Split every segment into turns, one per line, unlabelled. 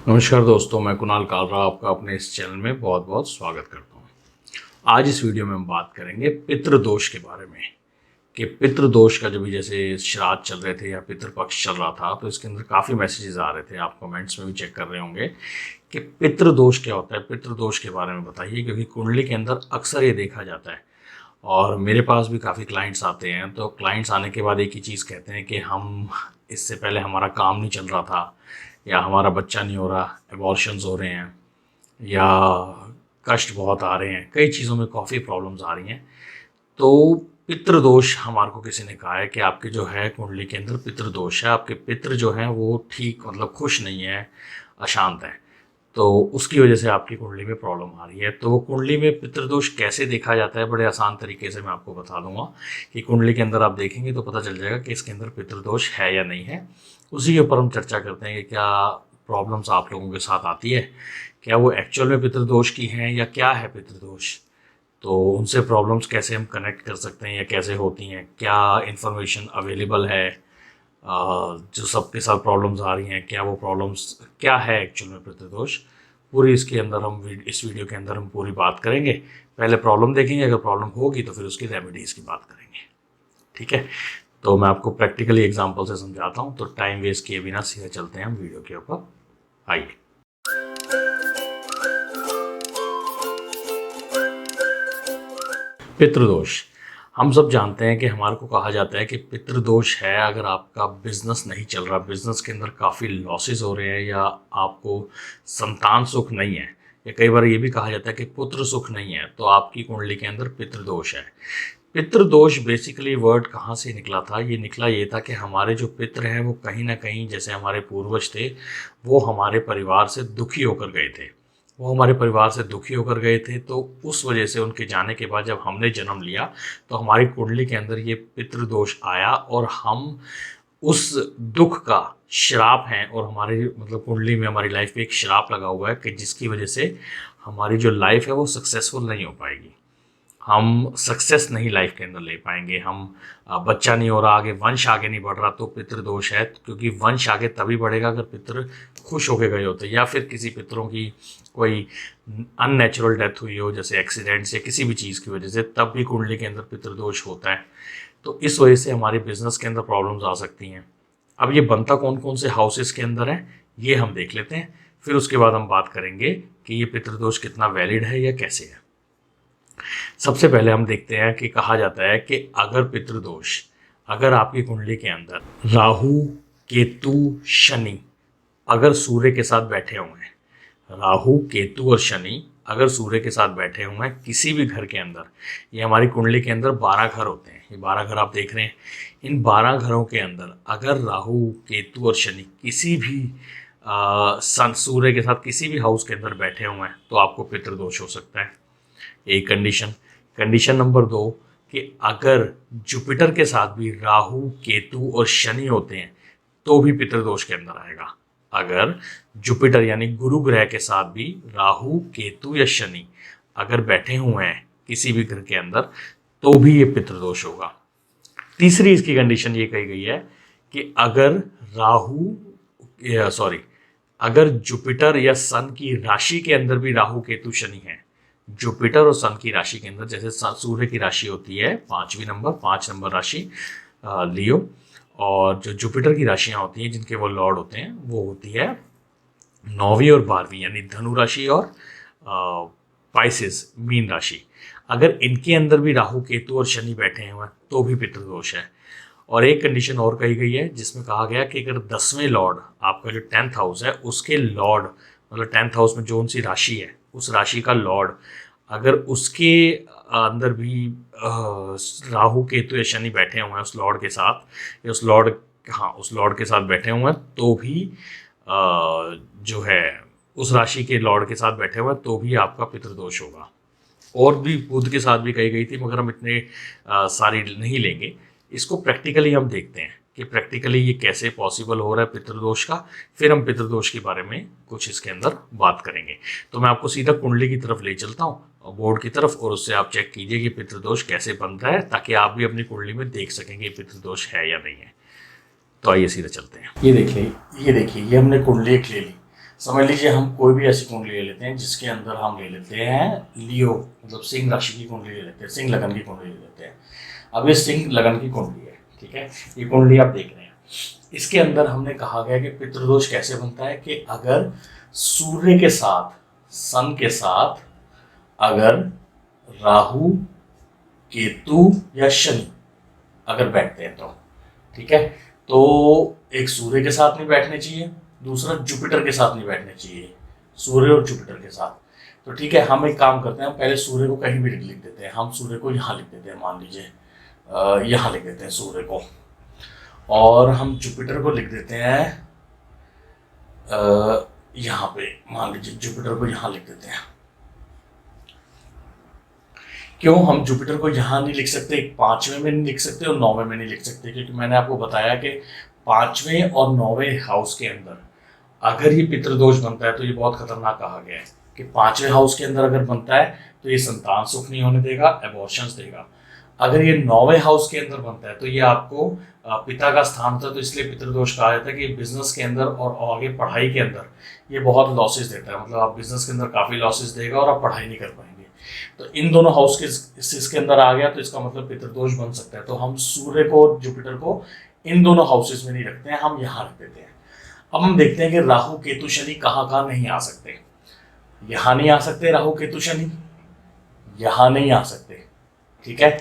नमस्कार दोस्तों, मैं कुणाल कालरा आपका अपने इस चैनल में बहुत बहुत स्वागत करता हूँ। आज इस वीडियो में हम बात करेंगे पितृदोष के बारे में कि पितृदोष का जब भी जैसे श्राद्ध चल रहे थे या पितृपक्ष चल रहा था तो इसके अंदर काफ़ी मैसेजेस आ रहे थे। आप कमेंट्स में भी चेक कर रहे होंगे कि पितृदोष क्या होता है। पितृदोष के बारे में बताइए, क्योंकि कुंडली के अंदर अक्सर ये देखा जाता है और मेरे पास भी काफ़ी क्लाइंट्स आते हैं। तो क्लाइंट्स आने के बाद एक ही चीज़ कहते हैं कि हम इससे पहले हमारा काम नहीं चल रहा था, या हमारा बच्चा नहीं हो रहा, एबॉर्शंस हो रहे हैं, या कष्ट बहुत आ रहे हैं, कई चीज़ों में काफ़ी प्रॉब्लम्स आ रही हैं। तो पितृदोष हमारे को किसी ने कहा है कि आपके जो है कुंडली के अंदर पितृदोष है, आपके पितृ जो हैं वो ठीक मतलब खुश नहीं है, अशांत हैं, तो उसकी वजह से आपकी कुंडली में प्रॉब्लम आ रही है। तो कुंडली में पितृदोष कैसे देखा जाता है, बड़े आसान तरीके से मैं आपको बता दूंगा कि कुंडली के अंदर आप देखेंगे तो पता चल जाएगा कि इसके अंदर पितृदोष है या नहीं है। उसी के ऊपर हम चर्चा करते हैं कि क्या प्रॉब्लम्स आप लोगों के साथ आती है, क्या वो एक्चुअल में पितृदोष की हैं या क्या है पितृदोष, तो उनसे प्रॉब्लम्स कैसे हम कनेक्ट कर सकते हैं या कैसे होती हैं, क्या इन्फॉर्मेशन अवेलेबल है, जो सबके साथ प्रॉब्लम्स आ रही हैं, क्या वो प्रॉब्लम्स क्या है एक्चुअल में पितृदोष, पूरी इसके अंदर हम इस वीडियो के अंदर हम पूरी बात करेंगे। पहले प्रॉब्लम देखेंगे, अगर प्रॉब्लम होगी तो फिर उसकी रेमेडीज़ की बात करेंगे। ठीक है, तो मैं आपको प्रैक्टिकली एग्जांपल से समझाता हूँ। तो टाइम वेस्ट किए बिना सीधे चलते हैं हम वीडियो के ऊपर। आइए। पितृदोष, हम सब जानते हैं कि हमारे को कहा जाता है कि पितृदोष है अगर आपका बिजनेस नहीं चल रहा, बिजनेस के अंदर काफ़ी लॉसेस हो रहे हैं, या आपको संतान सुख नहीं है, या कई बार ये भी कहा जाता है कि पुत्र सुख नहीं है, तो आपकी कुंडली के अंदर पितृदोष है। पितृदोष बेसिकली वर्ड कहाँ से निकला था? ये था कि हमारे जो पितृ हैं वो कहीं ना कहीं, जैसे हमारे पूर्वज थे, वो हमारे परिवार से दुखी होकर गए थे। तो उस वजह से उनके जाने के बाद जब हमने जन्म लिया तो हमारी कुंडली के अंदर ये पितृदोष आया, और हम उस दुख का श्राप हैं, और हमारी मतलब कुंडली में हमारी लाइफ पे एक श्राप लगा हुआ है कि जिसकी वजह से हमारी जो लाइफ है वो सक्सेसफुल नहीं हो पाएगी, हम सक्सेस नहीं लाइफ के अंदर ले पाएंगे, हम बच्चा नहीं हो रहा, आगे वंश आगे नहीं बढ़ रहा, तो पितृदोष है। क्योंकि वंश आगे तभी बढ़ेगा अगर पितृ खुश होके गए होते, या फिर किसी पितरों की कोई अननेचुरल डेथ हुई हो, जैसे एक्सीडेंट या किसी भी चीज़ की वजह से, तब भी कुंडली के अंदर पितृदोष होता है। तो इस वजह से हमारे बिजनेस के अंदर प्रॉब्लम्स आ सकती हैं। अब ये बनता कौन कौन से हाउसेस के अंदर है ये हम देख लेते हैं, फिर उसके बाद हम बात करेंगे कि ये पितृदोष कितना वैलिड है या कैसे है। सबसे पहले हम देखते हैं कि कहा जाता है कि अगर आपकी कुंडली के अंदर राहु, केतु, शनि अगर सूर्य के साथ बैठे हुए हैं, राहु, केतु और शनि अगर सूर्य के साथ बैठे हुए हैं किसी भी घर के अंदर, ये हमारी कुंडली के अंदर 12 घर होते हैं, ये 12 घर आप देख रहे हैं। इन 12 घरों के अंदर अगर राहु, केतु और शनि किसी भी सन सूर्य के साथ किसी भी हाउस के अंदर बैठे हुए हैं तो आपको पितृदोष हो सकता है। एक कंडीशन नंबर 2 कि अगर जुपिटर के साथ भी राहु, केतु और शनि होते हैं तो भी पितृदोष के अंदर आएगा। अगर जुपिटर यानी गुरु ग्रह के साथ भी राहु, केतु या शनि अगर बैठे हुए हैं किसी भी घर के अंदर तो भी ये पितृदोष होगा। तीसरी इसकी कंडीशन ये कही गई है कि अगर जुपिटर या सन की राशि के अंदर भी राहु, केतु, शनि है, जुपिटर और सन की राशि के अंदर, जैसे सूर्य की राशि होती है 5 नंबर राशि लियो, और जो जुपिटर की राशियां होती हैं जिनके वो लॉर्ड होते हैं वो होती है 9वीं और 12वीं, यानी धनु राशि और पाइसेस मीन राशि। अगर इनके अंदर भी राहु, केतु और शनि बैठे हैं तो भी पितृदोष है। और एक कंडीशन और कही गई है जिसमें कहा गया कि अगर 10वें लॉर्ड, आपका जो 10th हाउस है उसके लॉर्ड, मतलब 10th हाउस में जो उनसी राशि है उस राशि का लॉर्ड, अगर उसके अंदर भी राहु, केतु या शनि बैठे हुए हैं उस लॉर्ड के साथ, या उस लॉर्ड के साथ बैठे हुए हैं तो भी जो है उस राशि के लॉर्ड के साथ बैठे हुए हैं तो भी आपका पितृदोष होगा। और भी बुध के साथ भी कही गई थी, मगर हम इतने सारी नहीं लेंगे। इसको प्रैक्टिकली हम देखते हैं कि प्रैक्टिकली ये कैसे पॉसिबल हो रहा है पितृदोष का, फिर हम पितृदोष के बारे में कुछ इसके अंदर बात करेंगे। तो मैं आपको सीधा कुंडली की तरफ ले चलता हूँ, बोर्ड की तरफ, और उससे आप चेक कीजिए कि पितृदोष कैसे बनता है, ताकि आप भी अपनी कुंडली में देख सकेंगे पितृदोष है या नहीं है। तो आइए सीधे चलते हैं। ये देखिए ये हमने कुंडली एक ले ली। समझ लीजिए हम कोई भी ऐसी कुंडली ले लेते हैं जिसके अंदर हम ले लेते हैं लियो, मतलब सिंह राशि की कुंडली ले लेते हैं, सिंह लगन की कुंडली ले लेते हैं। अब ये सिंह लगन की कुंडली है, ठीक है, ये कुंडली आप देख रहे हैं। इसके अंदर हमने कहा गया कि पितृदोष कैसे बनता है कि अगर सूर्य के साथ, सन के साथ अगर राहु, केतु या शनि अगर बैठते हैं तो, ठीक है, तो एक सूर्य के साथ नहीं बैठने चाहिए, दूसरा जुपिटर के साथ नहीं बैठने चाहिए, सूर्य और जुपिटर के साथ। तो ठीक है, हम एक काम करते हैं, हम पहले सूर्य को कहीं भी लिख देते हैं, हम सूर्य को यहाँ लिख देते हैं, मान लीजिए यहाँ लिख देते हैं सूर्य को, और हम जुपिटर को लिख देते हैं यहाँ पे, मान लीजिए जुपिटर को यहाँ लिख देते हैं। क्यों हम जुपिटर को यहाँ नहीं लिख सकते, 5वें में नहीं लिख सकते और 9वें में नहीं लिख सकते? क्योंकि मैंने आपको बताया कि 5वें और 9वें हाउस के अंदर अगर ये पितृदोष बनता है तो ये बहुत खतरनाक कहा गया है कि 5वें हाउस के अंदर अगर बनता है तो ये संतान सुख नहीं होने देगा, एबॉर्शंस देगा। अगर ये 9वें हाउस के अंदर बनता है तो ये आपको पिता का स्थान होता है, तो इसलिए पितृदोष कहा जाता है कि बिजनेस के अंदर और आगे पढ़ाई के अंदर ये बहुत लॉसेस देता है, मतलब आप बिजनेस के अंदर काफ़ी लॉसेस देगा और आप पढ़ाई नहीं कर पाएंगे। तो इन दोनों हाउस के इसके अंदर आ गया तो इसका मतलब पितृदोष बन सकता है। तो हम सूर्य को और जुपिटर को इन दोनों हाउसेस में नहीं रखते हैं, हम यहाँ रख देते हैं। अब हम देखते हैं कि राहु केतु शनि कहाँ कहाँ नहीं आ सकते। यहाँ नहीं आ सकते राहु केतु शनि, यहाँ नहीं आ सकते, ठीक है,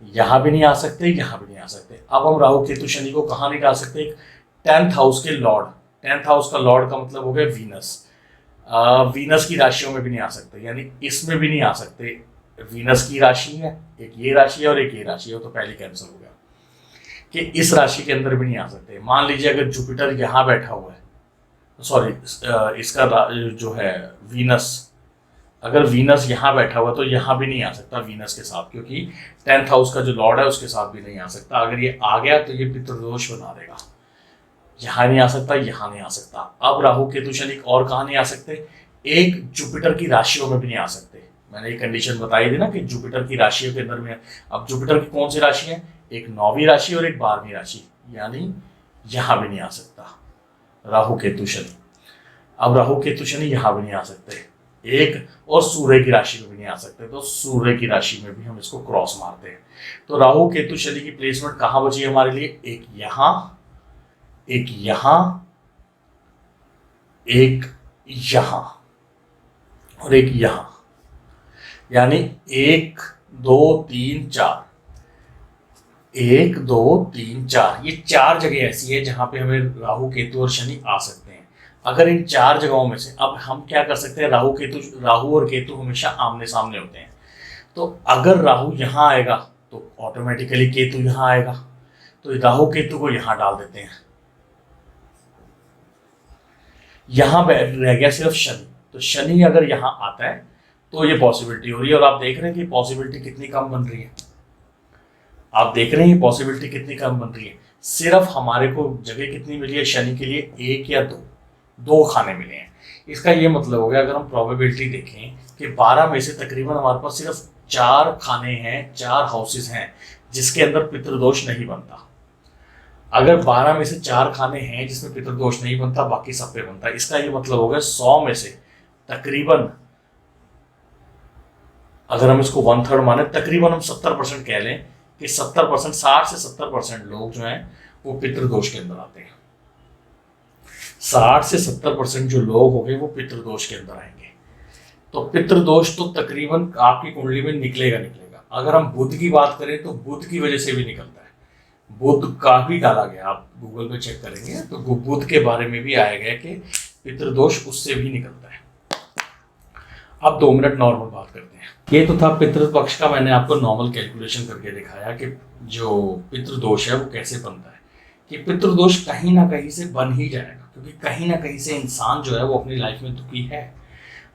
यहाँ भी नहीं आ सकते, यहाँ भी नहीं आ सकते। अब हम राहु केतु शनि को कहाँ नहीं ला सकते? 10th हाउस के लॉर्ड, 10th हाउस का लॉर्ड का मतलब हो गया वीनस, वीनस की राशियों में भी नहीं आ सकते, यानी इसमें भी नहीं आ सकते। वीनस की राशि है, एक ये राशि है और एक ये राशि है, तो पहले कैंसिल हो गया कि इस राशि के अंदर भी नहीं आ सकते। मान लीजिए अगर जुपिटर यहाँ बैठा हुआ है, सॉरी इसका जो है वीनस, अगर वीनस यहाँ बैठा हुआ तो यहाँ भी नहीं आ सकता वीनस के साथ, क्योंकि 10th हाउस का जो लॉर्ड है उसके साथ भी नहीं आ सकता। अगर ये आ गया तो ये पितृदोष बना देगा, यहाँ नहीं आ सकता, यहाँ नहीं आ सकता। अब राहु केतु शनि और कहाँ नहीं आ सकते? एक जुपिटर की राशियों में भी नहीं आ सकते। मैंने ये कंडीशन बताई थी ना कि जुपिटर की राशियों के अंदर में। अब जुपिटर की कौन सी राशि है? एक 9वीं राशि और एक 12वीं राशि, यानी यहाँ भी नहीं आ सकता राहु केतु शनि। अब राहु केतु शनि यहाँ भी नहीं आ सकते, एक और सूर्य की राशि में भी नहीं आ सकते, तो सूर्य की राशि में भी हम इसको क्रॉस मारते हैं। तो राहु केतु शनि की प्लेसमेंट कहाँ बची है हमारे लिए? एक यहाँ, एक यहाँ, एक यहाँ और एक यहाँ, यानी 1 2 3 4, 1 2 3 4, ये 4 जगह ऐसी है जहां पे हमें राहु केतु और शनि आ सकते हैं। अगर इन 4 जगहों में से अब हम क्या कर सकते हैं? राहु और केतु हमेशा आमने सामने होते हैं, तो अगर राहु यहाँ आएगा तो ऑटोमेटिकली केतु यहाँ आएगा, तो राहु केतु को यहाँ डाल देते हैं। यहाँ रह गया सिर्फ शनि, तो शनि अगर यहाँ आता है तो ये पॉसिबिलिटी हो रही है, और आप देख रहे हैं कि पॉसिबिलिटी कितनी कम बन रही है। आप देख रहे हैं पॉसिबिलिटी कितनी कम बन रही है। सिर्फ हमारे को जगह कितनी मिली है शनि के लिए? 1 या 2 खाने मिले हैं। इसका ये मतलब हो गया, अगर हम प्रोबेबिलिटी देखें कि 12 में से तकरीबन हमारे पास सिर्फ 4 खाने हैं, 4 हाउसेस हैं जिसके अंदर पितृदोष नहीं बनता। अगर 12 में से 4 खाने हैं जिसमें पितृदोष नहीं बनता, बाकी सब पे बनता है। इसका ये मतलब हो गया 100 में से तकरीबन, अगर हम इसको 1/3 माने, तकरीबन हम 70% कह लें कि 70%, 60 से 70% लोग जो हैं वो पितृदोष के अंदर आते हैं। 60 से 70% जो लोग होंगे वो पितृदोष के अंदर आएंगे। तो पितृदोष तो तकरीबन आपकी कुंडली में निकलेगा। अगर हम बुध की बात करें तो बुध की वजह से भी निकलता है, बुध का भी डाला गया, आप गूगल पे चेक करेंगे तो बुध के बारे में भी आया गया कि पितृदोष उससे भी निकलता है। अब 2 मिनट नॉर्मल बात करते हैं। ये तो था पितृपक्ष का, मैंने आपको नॉर्मल कैलकुलेशन करके दिखाया कि जो पितृदोष है वो कैसे बनता है। कि पितृदोष कहीं ना कहीं से बन ही जाएगा, क्योंकि कहीं ना कहीं से इंसान जो है वो अपनी लाइफ में दुखी है,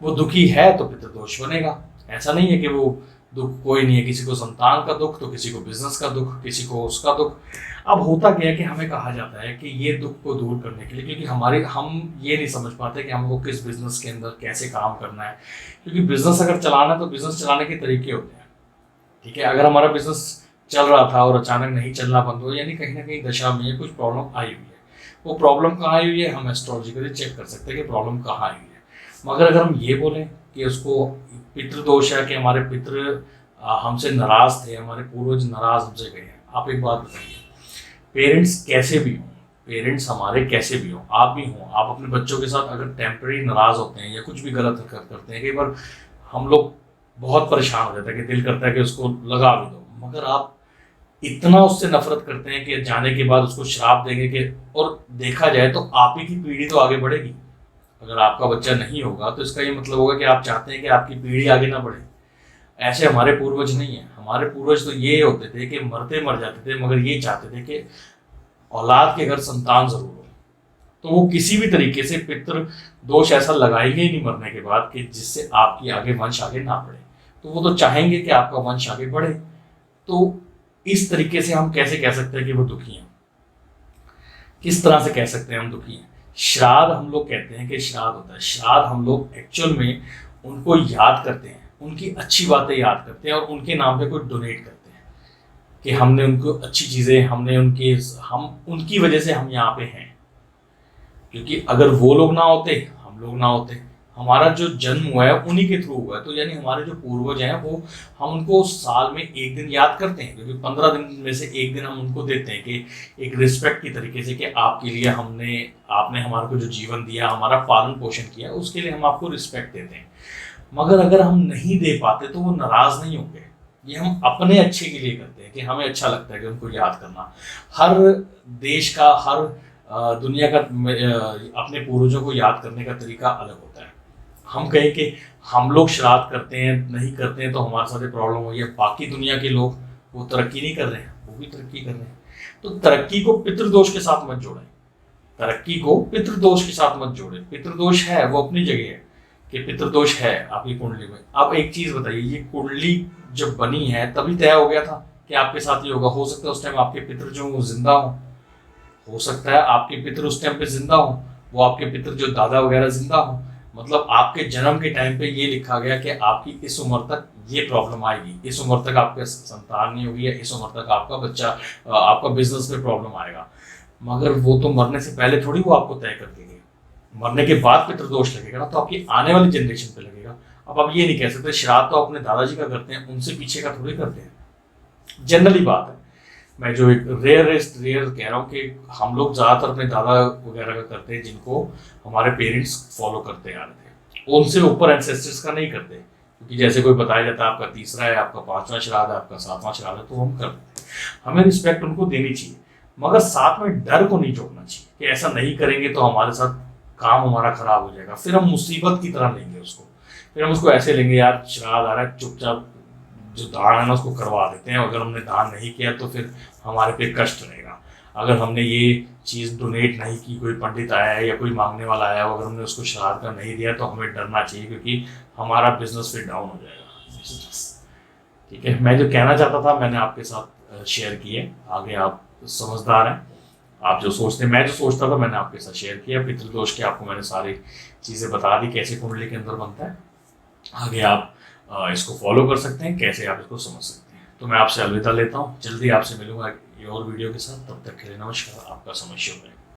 वो दुखी है तो पितृदोष बनेगा। ऐसा नहीं है कि वो दुख कोई नहीं है, किसी को संतान का दुख तो किसी को बिजनेस का दुख, किसी को उसका दुख। अब होता क्या है कि हमें कहा जाता है कि ये दुख को दूर करने के लिए, क्योंकि हम ये नहीं समझ पाते कि हमको किस बिजनेस के अंदर कैसे काम करना है, क्योंकि बिजनेस अगर चलाना है तो बिजनेस चलाने के तरीके होते हैं। ठीक है, अगर हमारा बिजनेस चल रहा था और अचानक नहीं चलना बंद हो, यानी कहीं ना कहीं दशा में कुछ प्रॉब्लम आई हुई है। वो प्रॉब्लम कहाँ आई हुई है हम एस्ट्रोलॉजिकली चेक कर सकते हैं कि प्रॉब्लम कहाँ आई हुई है। मगर अगर हम ये बोलें कि उसको पितृदोष है कि हमारे पितृ हमसे नाराज थे, हमारे पूर्वज नाराज हमसे गए हैं, आप एक बात बताइए, पेरेंट्स कैसे भी हों, पेरेंट्स हमारे कैसे भी हों, आप भी हों, आप अपने बच्चों के साथ अगर टेम्पररी नाराज होते हैं या कुछ भी गलत हरकत करते हैं, कई बार हम लोग बहुत परेशान हो जाते हैं कि दिल करता है कि उसको लगा भी दो, मगर आप इतना उससे नफरत करते हैं कि जाने के बाद उसको श्राप देंगे कि, और देखा जाए तो आप ही की पीढ़ी तो आगे बढ़ेगी। अगर आपका बच्चा नहीं होगा तो इसका ये मतलब होगा कि आप चाहते हैं कि आपकी पीढ़ी आगे ना बढ़े। ऐसे हमारे पूर्वज नहीं है, हमारे पूर्वज तो ये होते थे कि मरते मर जाते थे मगर ये चाहते थे कि औलाद के घर संतान जरूर हो। तो वो किसी भी तरीके से पितृ दोष ऐसा लगाएंगे ही नहीं मरने के बाद कि जिससे आपकी आगे वंश आगे ना बढ़े। तो वो तो चाहेंगे कि आपका वंश आगे बढ़े। तो इस तरीके से हम कैसे कह सकते हैं कि वो दुखी हैं? किस तरह से कह सकते हैं हम दुखी हैं? श्राद्ध हम लोग कहते हैं कि श्राद्ध होता है, श्राद्ध हम लोग एक्चुअल में उनको याद करते हैं, उनकी अच्छी बातें याद करते हैं और उनके नाम पे कुछ डोनेट करते हैं कि हमने उनको अच्छी चीज़ें, हमने हम उनकी वजह से हम यहाँ पे हैं। क्योंकि अगर वो लोग ना होते, हम लोग ना होते, हमारा जो जन्म हुआ है उन्हीं के थ्रू हुआ है, तो यानी हमारे जो पूर्वज हैं वो, हम उनको साल में एक दिन याद करते हैं, क्योंकि 15 दिन में से एक दिन हम उनको देते हैं कि एक रिस्पेक्ट की तरीके से कि आपके लिए आपने हमारे को जो जीवन दिया, हमारा पालन पोषण किया, उसके लिए हम आपको रिस्पेक्ट देते हैं। मगर अगर हम नहीं दे पाते तो वो नाराज नहीं होंगे, ये हम अपने अच्छे के लिए करते हैं कि हमें अच्छा लगता है कि उनको याद करना। हर देश का, हर दुनिया का अपने पूर्वजों को याद करने का तरीका अलग होता है। हम कहें कि हम लोग श्राद्ध करते हैं, नहीं करते हैं तो हमारे साथ प्रॉब्लम हुई है, बाकी दुनिया के लोग वो तरक्की नहीं कर रहे हैं, वो भी तरक्की कर रहे हैं। तो तरक्की को पितृदोष के साथ मत जोड़ें, तरक्की को पितृदोष के साथ मत जोड़ें। पितृदोष है वो अपनी जगह है कि पितृदोष है आपकी कुंडली में। आप एक चीज बताइए, ये कुंडली जब बनी है तभी तय हो गया था कि आपके साथ ये होगा? हो सकता है उस टाइम आपके पितृ जो वो जिंदा हो सकता है आपके पितृ उस टाइम पे जिंदा हो, वो आपके पितृ जो दादा वगैरह जिंदा हो। मतलब आपके जन्म के टाइम पे ये लिखा गया कि आपकी इस उम्र तक ये प्रॉब्लम आएगी, इस उम्र तक आपके संतान नहीं होगी, या इस उम्र तक आपका बच्चा, आपका बिजनेस में प्रॉब्लम आएगा। मगर वो तो मरने से पहले थोड़ी वो आपको तय कर देंगे, मरने के बाद पितृदोष लगेगा ना, तो आपकी आने वाली जनरेशन पे लगेगा। अब आप ये नहीं कह सकते श्राद्ध तो अपने दादाजी का करते हैं, उनसे पीछे का थोड़ी करते हैं। जनरली बात है, मैं जो एक रेयर कह रहा हूँ कि हम लोग ज़्यादातर अपने दादा वगैरह का करते हैं, जिनको हमारे पेरेंट्स फॉलो करते आ रहे थे, उनसे ऊपर एंसेस्टर्स का नहीं करते। क्योंकि जैसे कोई बताया जाता है आपका तीसरा है, आपका 5वां श्राद्ध है, आपका 7वां श्राद्ध है, तो हम करते हैं। हमें रिस्पेक्ट उनको देनी चाहिए, मगर साथ में डर को नहीं जोड़ना चाहिए कि ऐसा नहीं करेंगे तो हमारे साथ काम हमारा खराब हो जाएगा। फिर हम मुसीबत की तरह लेंगे उसको, फिर हम उसको ऐसे लेंगे, यार श्राद्ध आ रहा है, चुपचाप जो दान है ना उसको करवा देते हैं। अगर हमने दान नहीं किया तो फिर हमारे पे कष्ट रहेगा। अगर हमने ये चीज़ डोनेट नहीं की, कोई पंडित आया है या कोई मांगने वाला आया है, अगर हमने उसको श्राद्ध का नहीं दिया तो हमें डरना चाहिए, क्योंकि हमारा बिजनेस फिर डाउन हो जाएगा। ठीक है, मैं जो कहना चाहता था मैंने आपके साथ शेयर किए। आगे आप समझदार हैं, आप जो सोचते हैं, मैं जो सोचता था मैंने आपके साथ शेयर किया। पितृदोष की आपको मैंने सारी चीज़ें बता दी, कैसे कुंडली के अंदर बनता है। आगे आप इसको फॉलो कर सकते हैं, कैसे आप इसको समझ सकते हैं। तो मैं आपसे अलविदा लेता हूँ, जल्दी आपसे मिलूंगा एक और वीडियो के साथ। तब तक के लिए नमस्कार, आपका समय शुभ है।